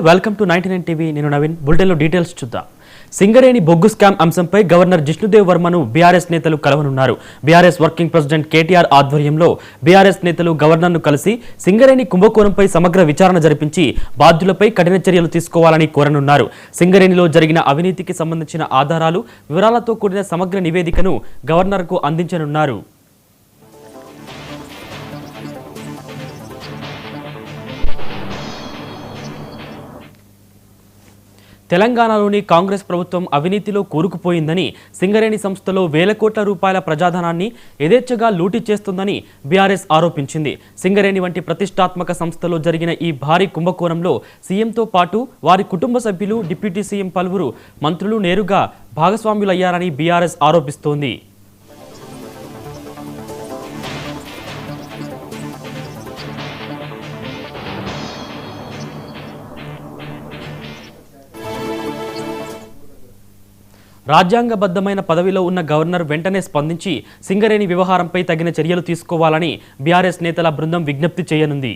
Welcome to 99 TV. నేను నవీన్. బులెటిన్లో details చూద్దాం. సింగరేణి బొగ్గు స్కామ్ అంశంపై గవర్నర్ జిష్ణుదేవ్ వర్మను బీఆర్ఎస్ నేతలు కలవనున్నారు. బీఆర్ఎస్ వర్కింగ్ ప్రెసిడెంట్ కేటీఆర్ ఆధ్వర్యంలో బీఆర్ఎస్ నేతలు గవర్నర్ను కలిసి సింగరేణి కుంభకోణంపై సమగ్ర విచారణ జరిపించి బాధ్యులపై కఠిన చర్యలు తీసుకోవాలని కోరనున్నారు. సింగరేణిలో జరిగిన అవినీతికి సంబంధించిన ఆధారాలు, వివరాలతో కూడిన సమగ్ర నివేదికను గవర్నర్కు అందించనున్నారు. తెలంగాణలోని కాంగ్రెస్ ప్రభుత్వం అవినీతిలో కూరుకుపోయిందని, సింగరేణి సంస్థలో వేల కోట్ల రూపాయల ప్రజాధనాన్ని యథేచ్ఛగా లూటీ చేస్తుందని బీఆర్ఎస్ ఆరోపించింది. సింగరేణి వంటి ప్రతిష్టాత్మక సంస్థలో జరిగిన ఈ భారీ కుంభకోణంలో సీఎంతో పాటు వారి కుటుంబ సభ్యులు, డిప్యూటీ సీఎం, పలువురు మంత్రులు నేరుగా భాగస్వాములయ్యారని బీఆర్ఎస్ ఆరోపిస్తోంది. రాజ్యాంగబద్ధమైన పదవిలో ఉన్న గవర్నర్ వెంటనే స్పందించి సింగరేణి వ్యవహారంపై తగిన చర్యలు తీసుకోవాలని బీఆర్ఎస్ నేతల బృందం విజ్ఞప్తి చేయనుంది.